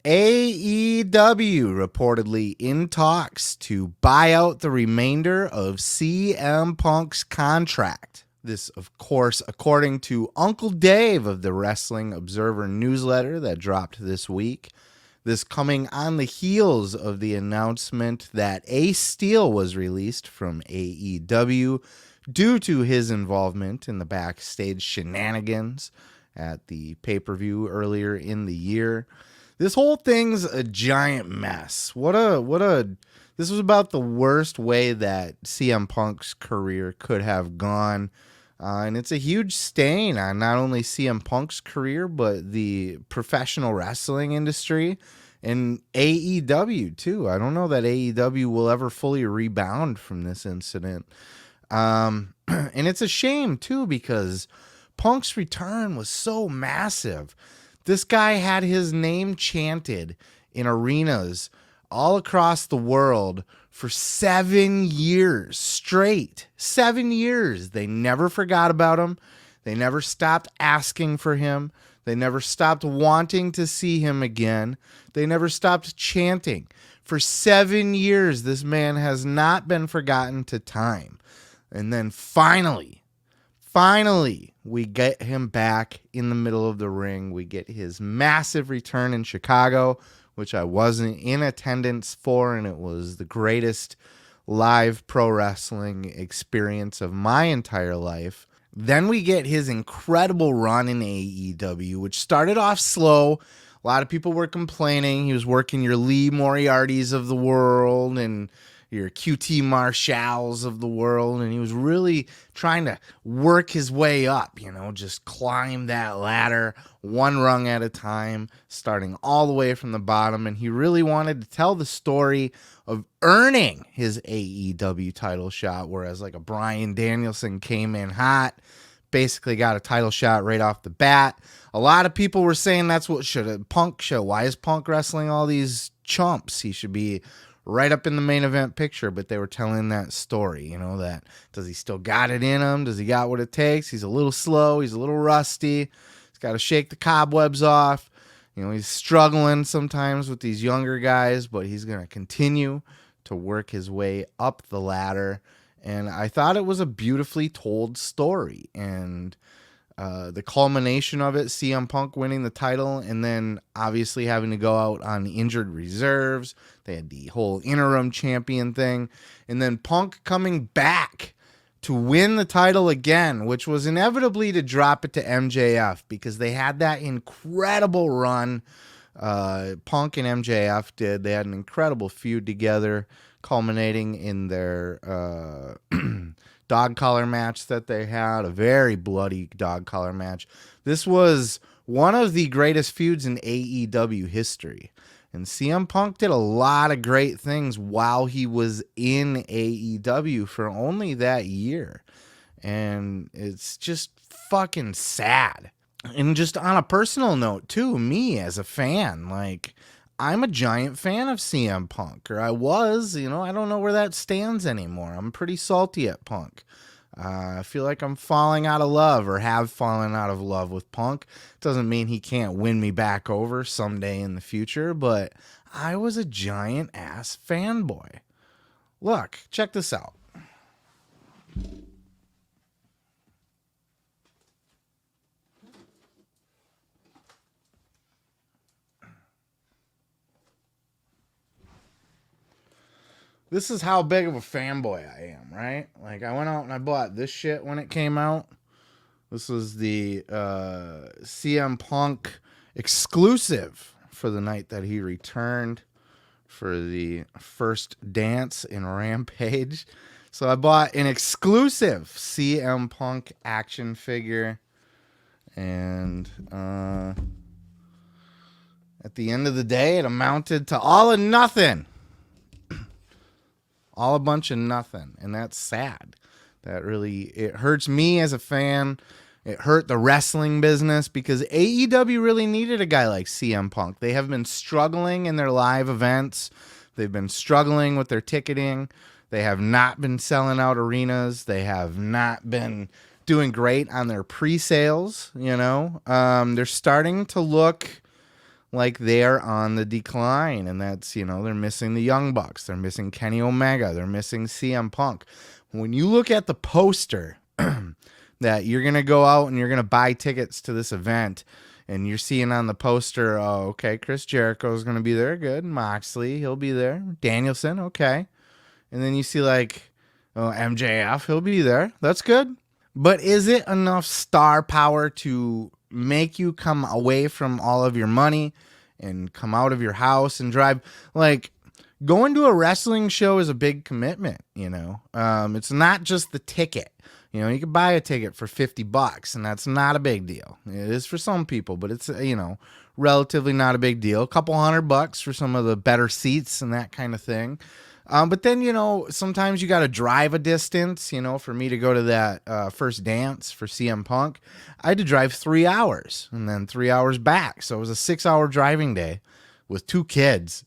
AEW reportedly in talks to buy out the remainder of CM Punk's contract. This, of course, according to Uncle Dave of the Wrestling Observer newsletter that dropped this week. This coming on the heels of the announcement that Ace Steel was released from AEW due to his involvement in the backstage shenanigans at the pay-per-view earlier in the year. This whole thing's a giant mess. This was about the worst way that CM Punk's career could have gone. And it's a huge stain on not only CM Punk's career, but the professional wrestling industry and AEW too. I don't know that AEW will ever fully rebound from this incident. And it's a shame too, because Punk's return was so massive. This guy had his name chanted in arenas all across the world for 7 years straight. 7 years. They never forgot about him. They never stopped asking for him. They never stopped wanting to see him again. They never stopped chanting. For 7 years, this man has not been forgotten to time. And then finally, we get him back in the middle of the ring. We get his massive return in Chicago, which I wasn't in attendance for, and it was the greatest live pro wrestling experience of my entire life. Then we get his incredible run in AEW, which started off slow. A lot of people were complaining. He was working your Lee Moriartys of the world and your QT Marshalls of the world, and he was really trying to work his way up, just climb that ladder one rung at a time, starting all the way from the bottom, and he really wanted to tell the story of earning his AEW title shot, whereas like a Bryan Danielson came in hot, basically got a title shot right off the bat. A lot of people were saying that's what should a Punk show. Why is Punk wrestling all these chumps? He should be right up in the main event picture, but they were telling that story, that does he still got it in him? Does he got what it takes? He's a little slow. He's a little rusty. He's got to shake the cobwebs off. He's struggling sometimes with these younger guys, but he's going to continue to work his way up the ladder. And I thought it was a beautifully told story. And the culmination of it, CM Punk winning the title and then obviously having to go out on injured reserves. They had the whole interim champion thing. And then Punk coming back to win the title again, which was inevitably to drop it to MJF because they had that incredible run. Punk and MJF did. They had an incredible feud together, culminating in their dog collar match that they had, a very bloody dog collar match. This was one of the greatest feuds in AEW history. And CM Punk did a lot of great things while he was in AEW for only that year. And it's just fucking sad. And just on a personal note, too, me as a fan, I'm a giant fan of CM Punk, or I was, I don't know where that stands anymore. I'm pretty salty at Punk. I feel like I'm falling out of love or have fallen out of love with Punk. Doesn't mean he can't win me back over someday in the future, but I was a giant ass fanboy. Look, check this out. This is how big of a fanboy I am, right? I went out and I bought this shit when it came out. This was the CM Punk exclusive for the night that he returned for the first dance in Rampage. So I bought an exclusive CM Punk action figure. And at the end of the day, it amounted to all or nothing. All a bunch of nothing. And that's sad. It hurts me as a fan. It hurt the wrestling business because AEW really needed a guy like CM Punk. They have been struggling in their live events. They've been struggling with their ticketing. They have not been selling out arenas. They have not been doing great on their pre-sales, They're starting to look like they're on the decline, and that's, they're missing the Young Bucks, they're missing Kenny Omega, they're missing CM Punk. When you look at the poster that you're going to go out and you're going to buy tickets to this event, and you're seeing on the poster, oh, okay, Chris Jericho is going to be there, good, Moxley, he'll be there, Danielson, okay, and then you see like, oh, MJF, he'll be there, that's good. But is it enough star power to make you come away from all of your money and come out of your house and drive? Like, going to a wrestling show is a big commitment, It's not just the ticket. You can buy a ticket for $50, and that's not a big deal. It is for some people, but it's, relatively not a big deal. A couple $100 for some of the better seats and that kind of thing. But then, sometimes you got to drive a distance, for me to go to that first dance for CM Punk. I had to drive 3 hours and then 3 hours back. So it was a 6-hour driving day with 2 kids.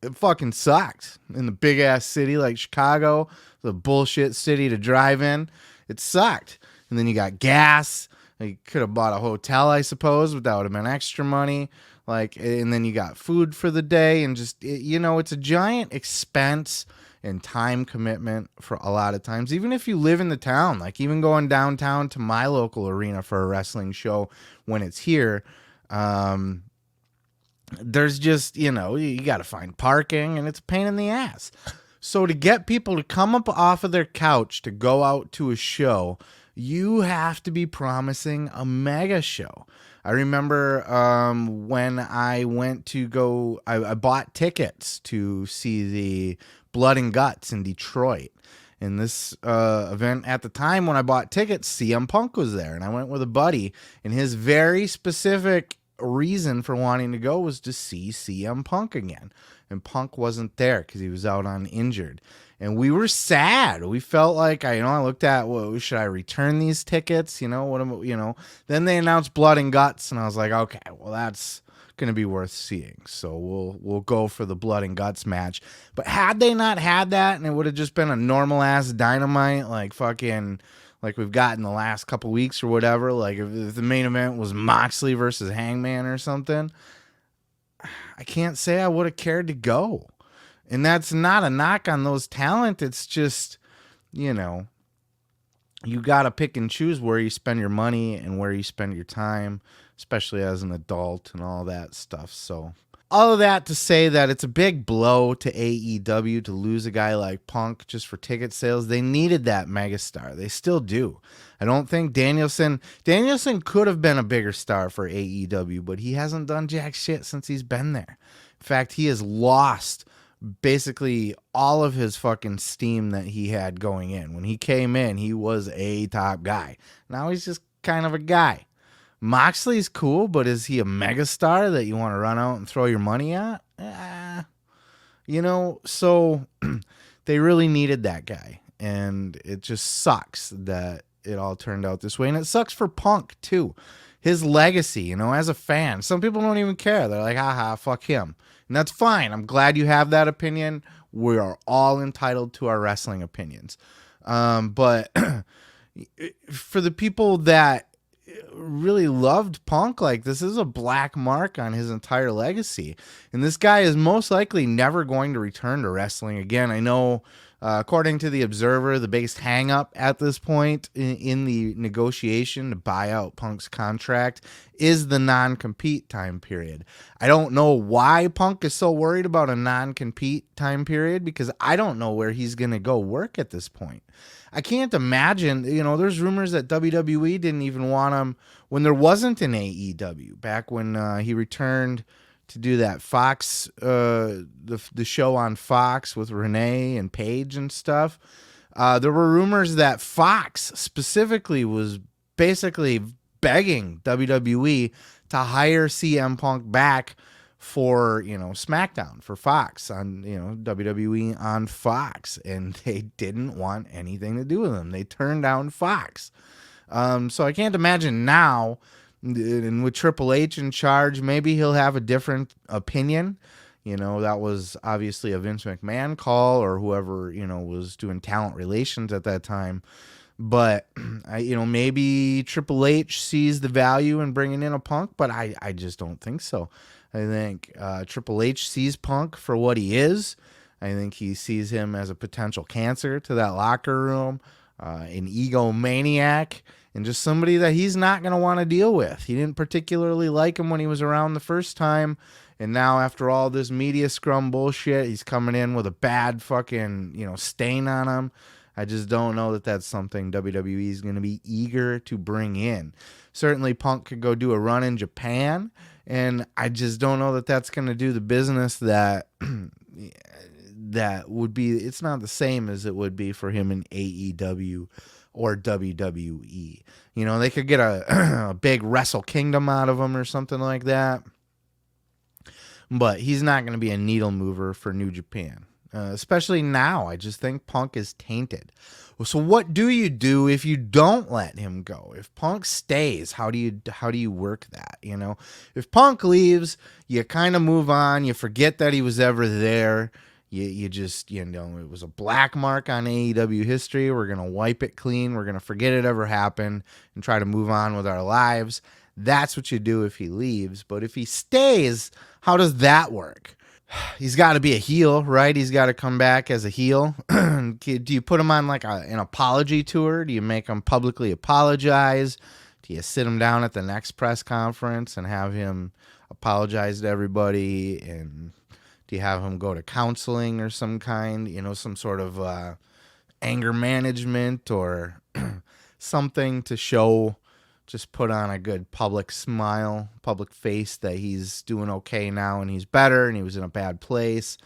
It fucking sucked. In the big ass city like Chicago, the bullshit city to drive in, it sucked. And then you got gas. You could have bought a hotel, I suppose, but that would have been extra money. And then you got food for the day, and just, it's a giant expense and time commitment for a lot of times. Even if you live in the town, like even going downtown to my local arena for a wrestling show when it's here, there's just, you got to find parking, and it's a pain in the ass. So to get people to come up off of their couch to go out to a show, you have to be promising a mega show. I remember when I went to go, I bought tickets to see the Blood and Guts in Detroit. And this event at the time when I bought tickets, CM Punk was there. And I went with a buddy. And his very specific reason for wanting to go was to see CM Punk again. And Punk wasn't there because he was out on injured. And we were sad. We felt like, I looked at, well, should I return these tickets? Then they announced Blood and Guts, and I was like, okay, well, that's going to be worth seeing. So we'll go for the Blood and Guts match. But had they not had that, and it would have just been a normal ass Dynamite, like we've got in the last couple weeks or whatever, like if the main event was Moxley versus Hangman or something, I can't say I would have cared to go. And that's not a knock on those talent. It's just, you got to pick and choose where you spend your money and where you spend your time, especially as an adult and all that stuff. So all of that to say that it's a big blow to AEW to lose a guy like Punk just for ticket sales. They needed that megastar. They still do. I don't think Danielson could have been a bigger star for AEW, but he hasn't done jack shit since he's been there. In fact, he has lost basically all of his fucking steam that he had going in. When he came in, he was a top guy. Now he's just kind of a guy. Moxley's cool, but is he a megastar that you want to run out and throw your money at? So they really needed that guy. And it just sucks that it all turned out this way. And it sucks for Punk, too. His legacy, as a fan. Some people don't even care. They're like, haha, fuck him. And that's fine. I'm glad you have that opinion. We are all entitled to our wrestling opinions. But for the people that really loved Punk, like, this is a black mark on his entire legacy. And this guy is most likely never going to return to wrestling again. I know, according to the Observer, the biggest hang-up at this point in the negotiation to buy out Punk's contract is the non-compete time period. I don't know why Punk is so worried about a non-compete time period, because I don't know where he's going to go work at this point. I can't imagine, there's rumors that WWE didn't even want him when there wasn't an AEW, back when he returned to do that Fox, the show on Fox with Renee and Paige and stuff. There were rumors that Fox specifically was basically begging WWE to hire CM Punk back for, SmackDown for Fox on, WWE on Fox, and they didn't want anything to do with him. They turned down Fox. So I can't imagine now, and with Triple H in charge, maybe he'll have a different opinion. That was obviously a Vince McMahon call, or whoever, was doing talent relations at that time. But, maybe Triple H sees the value in bringing in a Punk, but I just don't think so. I think Triple H sees Punk for what he is. I think he sees him as a potential cancer to that locker room, an egomaniac, and just somebody that he's not going to want to deal with. He didn't particularly like him when he was around the first time, and now after all this media scrum bullshit, he's coming in with a bad fucking, stain on him. I just don't know that that's something WWE is going to be eager to bring in. Certainly Punk could go do a run in Japan, and I just don't know that that's going to do the business that that would be. It's not the same as it would be for him in AEW or WWE. They could get a big Wrestle Kingdom out of him or something like that, but he's not going to be a needle mover for New Japan. Especially now, I just think Punk is tainted. So what do you do if you don't let him go? If Punk stays, how do you work that? If Punk leaves, you kind of move on. You forget that he was ever there. You just, it was a black mark on AEW history. We're going to wipe it clean. We're going to forget it ever happened and try to move on with our lives. That's what you do if he leaves. But if he stays, how does that work? He's got to be a heel, right? He's got to come back as a heel. Do you put him on like an apology tour? Do you make him publicly apologize? Do you sit him down at the next press conference and have him apologize to everybody? And do you have him go to counseling or some kind, some sort of anger management or something to show, just put on a good public smile, public face that he's doing okay now and he's better and he was in a bad place,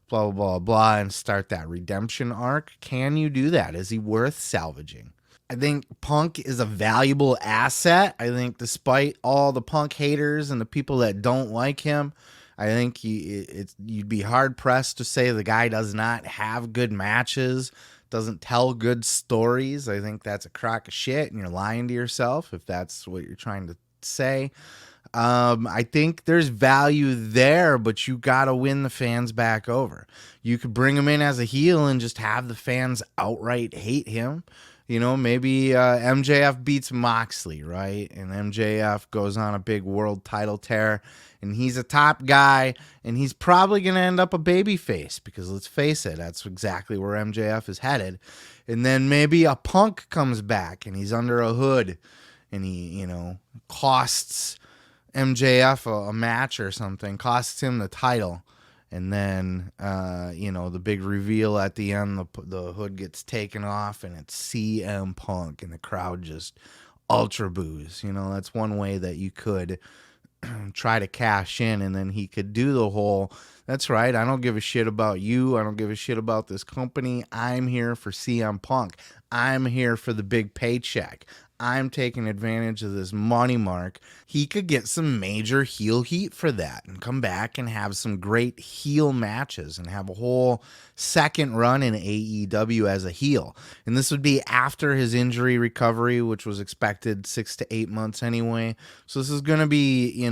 blah, blah, blah, blah, and start that redemption arc? Can you do that? Is he worth salvaging? I think Punk is a valuable asset. I think despite all the Punk haters and the people that don't like him, I think you'd be hard-pressed to say the guy does not have good matches, doesn't tell good stories. I think that's a crock of shit, and you're lying to yourself if that's what you're trying to say. I think there's value there, but you got to win the fans back over. You could bring him in as a heel and just have the fans outright hate him. Maybe MJF beats Moxley, right? And MJF goes on a big world title tear, and he's a top guy, and he's probably going to end up a babyface because, let's face it, that's exactly where MJF is headed. And then maybe a Punk comes back, and he's under a hood, and he, costs MJF a match or something, costs him the title. And then, the big reveal at the end, the hood gets taken off and it's CM Punk and the crowd just ultra boos. That's one way that you could try to cash in, and then he could do the whole, that's right, I don't give a shit about you. I don't give a shit about this company. I'm here for CM Punk. I'm here for the big paycheck. I'm taking advantage of this money mark. He could get some major heel heat for that and come back and have some great heel matches and have a whole second run in AEW as a heel. And this would be after his injury recovery, which was expected 6 to 8 months anyway. So this is going to be,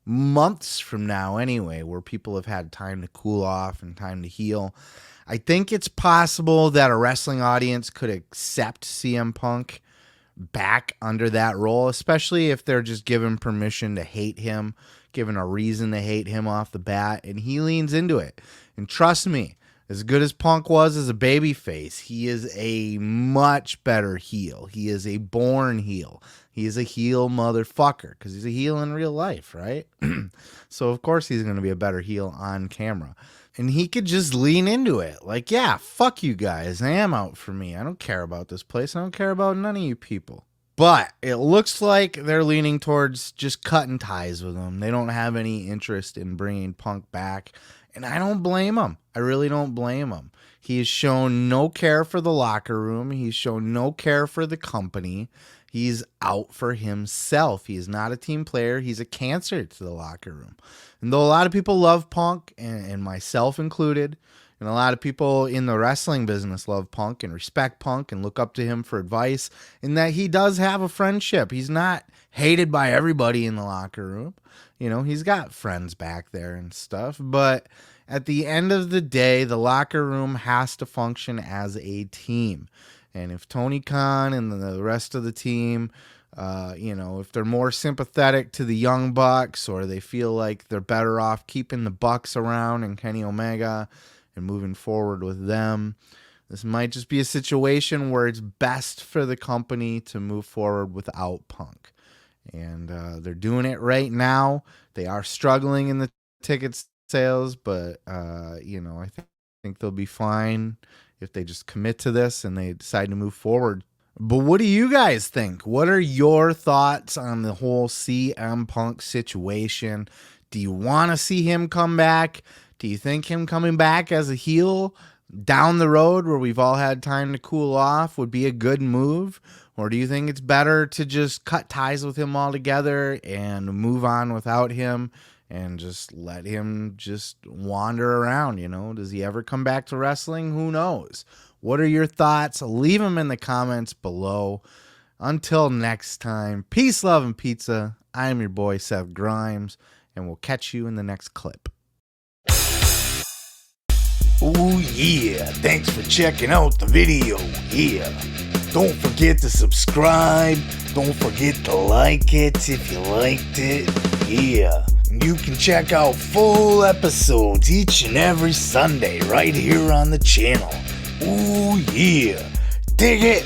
months from now anyway, where people have had time to cool off and time to heal. I think it's possible that a wrestling audience could accept CM Punk back under that role, especially if they're just given permission to hate him, given a reason to hate him off the bat, and he leans into it. And trust me, as good as Punk was as a babyface, he is a much better heel. He is a born heel. He is a heel motherfucker because he's a heel in real life, right? So of course he's going to be a better heel on camera. And he could just lean into it. Like, yeah, fuck you guys. I am out for me. I don't care about this place. I don't care about none of you people. But it looks like they're leaning towards just cutting ties with him. They don't have any interest in bringing Punk back. And I don't blame him. I really don't blame him. He has shown no care for the locker room. He's shown no care for the company. He's out for himself. He is not a team player. He's a cancer to the locker room. And though a lot of people love Punk, and myself included, and a lot of people in the wrestling business love Punk and respect Punk and look up to him for advice, in that he does have a friendship. He's not hated by everybody in the locker room. He's got friends back there and stuff. But at the end of the day, the locker room has to function as a team. And if Tony Khan and the rest of the team If they're more sympathetic to the Young Bucks, or they feel like they're better off keeping the Bucks around and Kenny Omega and moving forward with them. This might just be a situation where it's best for the company to move forward without Punk. And they're doing it right now. They are struggling in the ticket sales, but, I think they'll be fine if they just commit to this and they decide to move forward. But what do you guys think? What are your thoughts on the whole CM Punk situation? Do you want to see him come back? Do you think him coming back as a heel down the road where we've all had time to cool off would be a good move? Or do you think it's better to just cut ties with him altogether and move on without him and just let him just wander around? Does he ever come back to wrestling? Who knows? What are your thoughts? Leave them in the comments below. Until next time, peace, love, and pizza. I'm your boy, Seth Grimes, and we'll catch you in the next clip. Oh yeah, thanks for checking out the video. Yeah, don't forget to subscribe. Don't forget to like it if you liked it. Yeah, and you can check out full episodes each and every Sunday right here on the channel. Oh yeah, dig it.